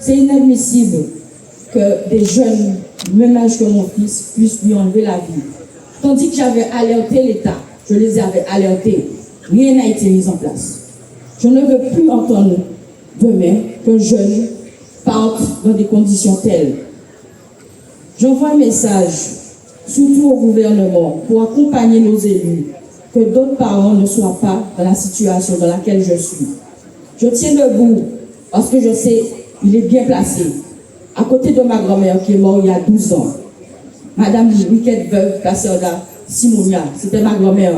C'est inadmissible que des jeunes, même âge que mon fils, puissent lui enlever la vie. Tandis que j'avais alerté l'État, je les avais alertés, rien n'a été mis en place. Je ne veux plus entendre demain qu'un jeune parte dans des conditions telles. J'envoie un message, surtout au gouvernement, pour accompagner nos élus, que d'autres parents ne soient pas dans la situation dans laquelle je suis. Je tiens debout parce que je sais qu'il est bien placé, à côté de ma grand-mère qui est morte il y a 12 ans. Madame Riquette Veuve Caserda Simonia, c'était ma grand-mère.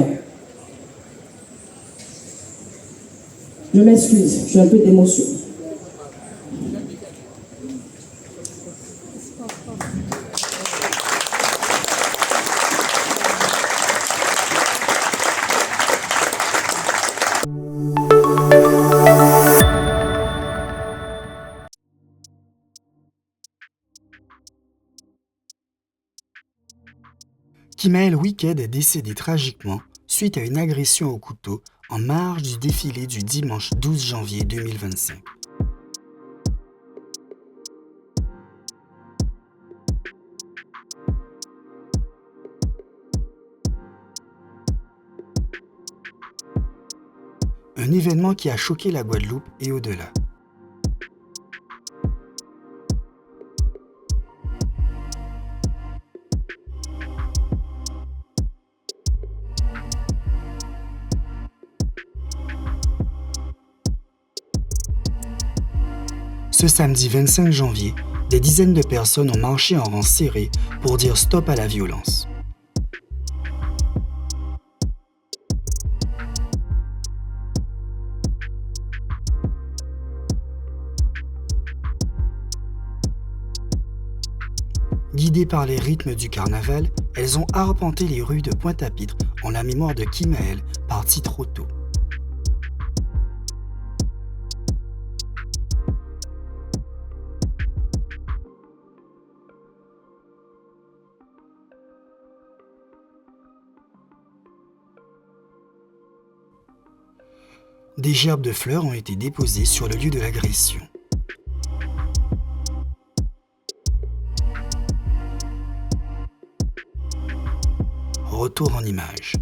Je m'excuse, j'ai un peu d'émotion. Kimaël Wicked est décédé tragiquement suite à une agression au couteau en marge du défilé du dimanche 12 janvier 2025. Un événement qui a choqué la Guadeloupe et au-delà. Ce samedi 25 janvier, des dizaines de personnes ont marché en rang serré pour dire stop à la violence. Guidées par les rythmes du carnaval, elles ont arpenté les rues de Pointe-à-Pitre en la mémoire de Kimaël, parti trop tôt. Des gerbes de fleurs ont été déposées sur le lieu de l'agression. Retour en images.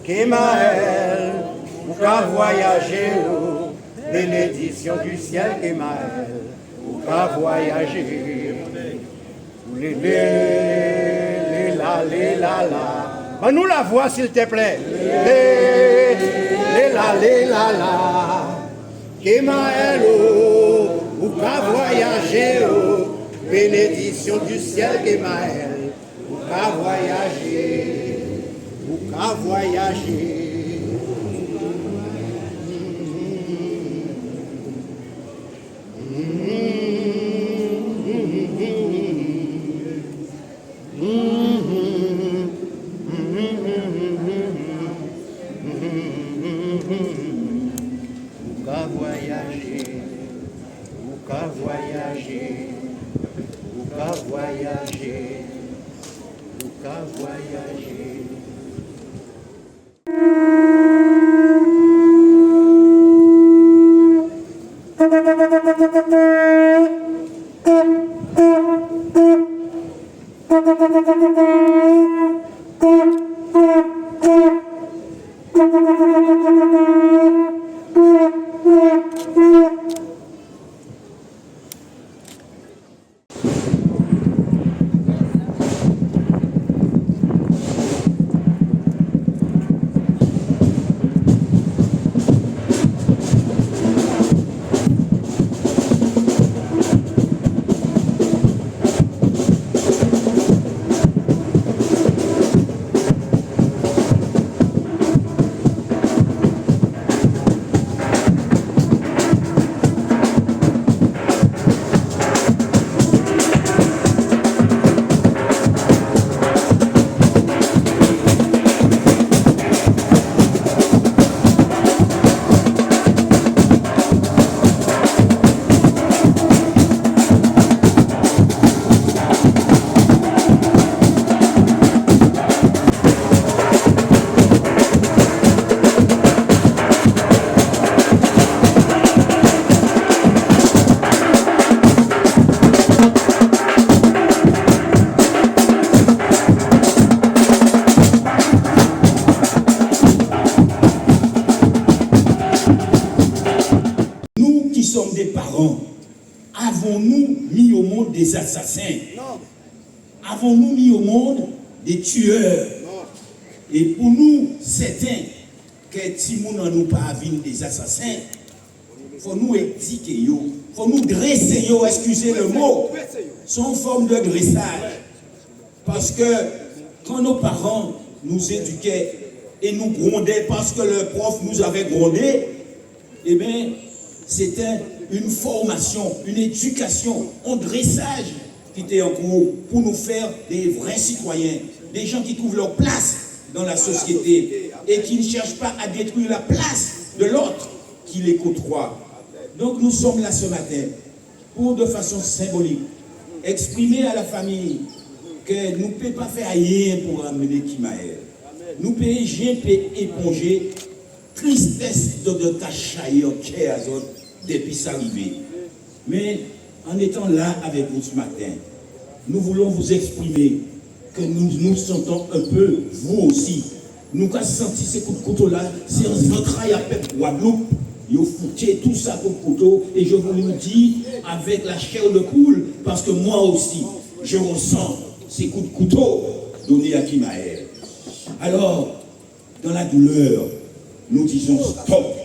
Kimaël, ou qu'à voyager, bénédiction du ciel, Kimaël, ou qu'à voyager. Ben, nous la voix, s'il te plaît. Kimaël, ou qu'à voyager, bénédiction du ciel, Kimaël, ou qu'à voyager. À voyager. Voyager. parents, avons-nous mis au monde des assassins? Non. Avons-nous mis au monde des tueurs? Non. Et pour nous, certains, que Timoun n'en nous pas des assassins, il faut nous éduquer, il faut nous dresser, excusez le mot, sont forme de dressage. Parce que quand nos parents nous éduquaient et nous grondaient parce que le prof nous avait grondé, eh bien, c'était une formation, une éducation, un dressage qui était en cours pour nous faire des vrais citoyens, des gens qui trouvent leur place dans la société et qui ne cherchent pas à détruire la place de l'autre qui les côtoie. Donc nous sommes là ce matin pour, de façon symbolique, exprimer à la famille que nous ne pouvons pas faire rien pour amener Kimaël. Nous ne pouvons jamais éponger tristesse de ta chaillot qui est à zone depuis sa arrivée. Mais en étant là avec vous ce matin, nous voulons vous exprimer que nous nous sentons un peu, vous aussi. Nous avons senti ces coups de couteau-là, c'est un entraille à peuple Guadeloupe. Vous foutez tout ça pour couteau, et je vous le dis avec la chair de poule, parce que moi aussi, je ressens ces coups de couteau donnés à Kimaël. Alors, dans la douleur, nous disons stop.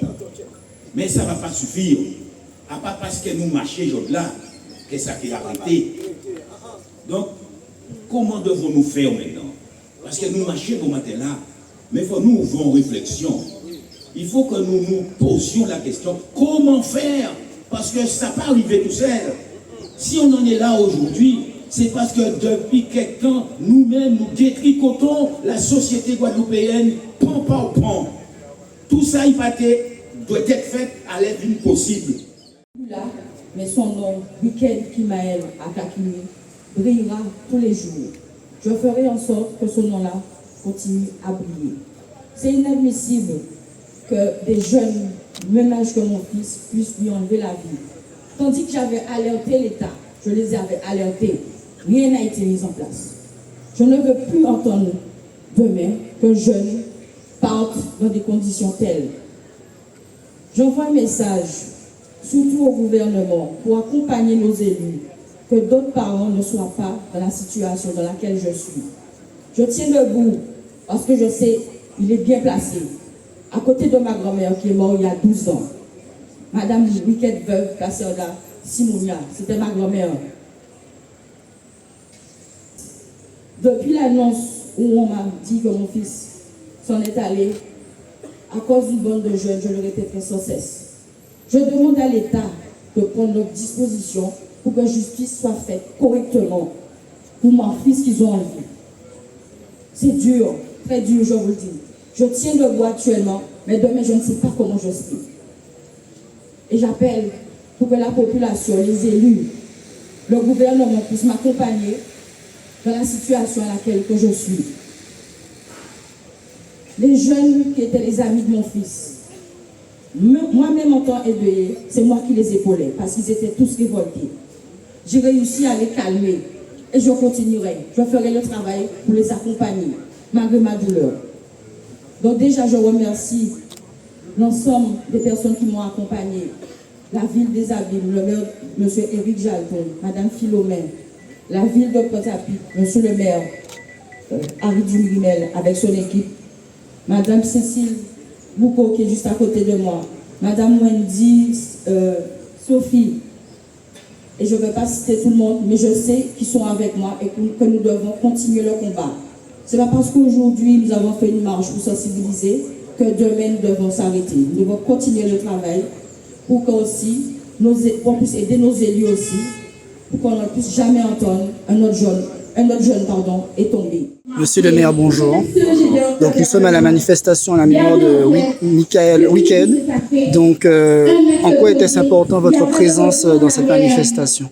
Mais ça ne va pas suffire. À part parce que nous marchons là, que ça qui a arrêté. Donc, comment devons-nous faire maintenant? Parce que nous marchons au matin là, mais il faut nous ouvrir en réflexion. Il faut que nous nous posions la question, comment faire? Parce que ça n'a pas arrivé tout seul. Si on en est là aujourd'hui, c'est parce que depuis quelque temps, nous-mêmes, nous détricotons la société guadeloupéenne, pan par pan. Tout ça, il doit être fait à l'aide d'une possible. Là, mais son nom, Wicked Kimaël Akakini, brillera tous les jours. Je ferai en sorte que ce nom-là continue à briller. C'est inadmissible que des jeunes, même âge que mon fils, puissent lui enlever la vie. Tandis que j'avais alerté l'État, je les avais alertés, rien n'a été mis en place. Je ne veux plus entendre demain qu'un jeune parte dans des conditions telles. J'envoie un message, surtout au gouvernement, pour accompagner nos élus, que d'autres parents ne soient pas dans la situation dans laquelle je suis. Je tiens debout parce que je sais qu'il est bien placé, à côté de ma grand-mère qui est morte il y a 12 ans. Madame Wicked Veuve Kasserda Simounia, c'était ma grand-mère. Depuis l'annonce où on m'a dit que mon fils s'en est allé, à cause d'une bande de jeunes, je le répéterai sans cesse. Je demande à l'État de prendre notre disposition pour que justice soit faite correctement pour mon fils qu'ils ont enlevé. C'est dur, très dur, je vous le dis. Je tiens debout actuellement, mais demain, je ne sais pas comment je serai. Et j'appelle pour que la population, les élus, le gouvernement puissent m'accompagner dans la situation à laquelle que je suis. Les jeunes qui étaient les amis de mon fils, moi-même en tant qu'aidée, c'est moi qui les épaulais parce qu'ils étaient tous révoltés. J'ai réussi à les calmer et je continuerai. Je ferai le travail pour les accompagner, malgré ma douleur. Donc déjà, je remercie l'ensemble des personnes qui m'ont accompagné. La ville des Abîmes, le maire, M. Éric Jalton, Mme Philomène, la ville de Pointe-à-Pitre, M. le maire, Harry Dumrimel, avec son équipe, Mme Cécile Boucault, qui est juste à côté de moi, Mme Wendy, Sophie, et je ne vais pas citer tout le monde, mais je sais qu'ils sont avec moi et que nous devons continuer le combat. Ce n'est pas parce qu'aujourd'hui nous avons fait une marche pour sensibiliser que demain nous devons s'arrêter. Nous devons continuer le travail pour qu'on puisse aider nos élus aussi, pour qu'on ne puisse jamais entendre un autre jeune est tombé. Monsieur le maire, bonjour. Donc nous sommes à la manifestation à la mémoire de Michael Wicked. Donc en quoi était-ce important votre présence dans cette manifestation?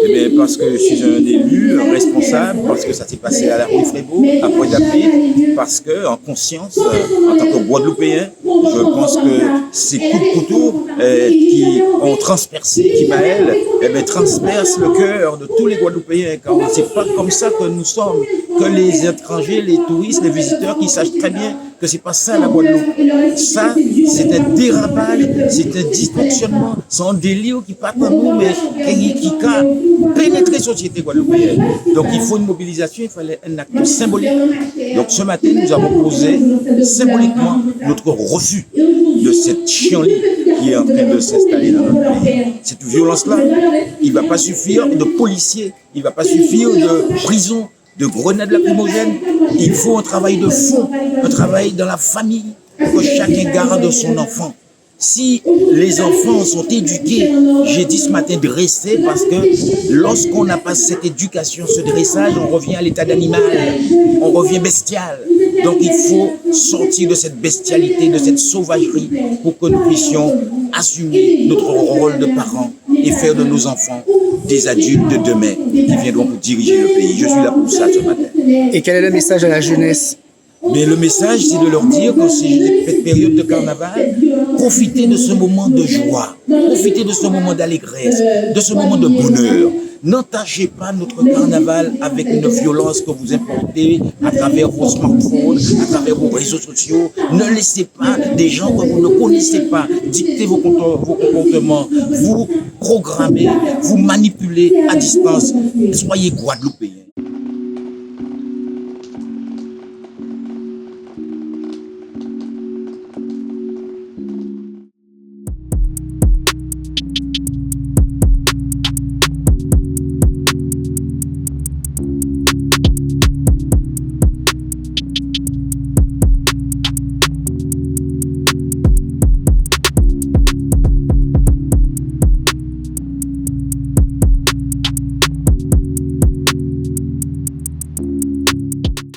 Eh bien, parce que je suis un élu responsable, parce que ça s'est passé à la rue Frébeau, à Pointe-à-Pitre, parce que, en conscience, en tant que Guadeloupéen, je pense que ces coups de couteau qui ont transpercé Kimaël, eh bien, transpercent le cœur de tous les Guadeloupéens. C'est pas comme ça que nous sommes, que les étrangers, les touristes, les visiteurs qui sachent très bien que c'est pas ça la Guadeloupe. Ça, c'est un dérapage, c'est un dysfonctionnement, c'est un délire qui part en nous, mais qui a pénétré la société guadeloupéenne. Donc il faut une mobilisation, il fallait un acte symbolique. Donc ce matin, nous avons posé symboliquement notre refus de cette chienlit qui est en train de s'installer dans notre pays. Cette violence-là, il ne va pas suffire de policiers, il ne va pas suffire de prison, de grenades lacrymogènes. Il faut un travail de fond, un travail dans la famille, pour que chacun garde son enfant. Si les enfants sont éduqués, j'ai dit ce matin dressés, parce que lorsqu'on n'a pas cette éducation, ce dressage, on revient à l'état d'animal, on revient bestial. Donc il faut sortir de cette bestialité, de cette sauvagerie, pour que nous puissions assumer notre rôle de parents et faire de nos enfants des adultes de demain qui viendront pour diriger le pays. Je suis là pour ça ce matin. Et quel est le message à la jeunesse? Mais le message, c'est de leur dire que c'est cette période de carnaval, profitez de ce moment de joie, profitez de ce moment d'allégresse, de ce moment de bonheur. N'entachez pas notre carnaval avec une violence que vous importez à travers vos smartphones, à travers vos réseaux sociaux. Ne laissez pas des gens que vous ne connaissez pas dicter vos comportements, vous programmer, vous manipuler à distance. Soyez Guadeloupéens.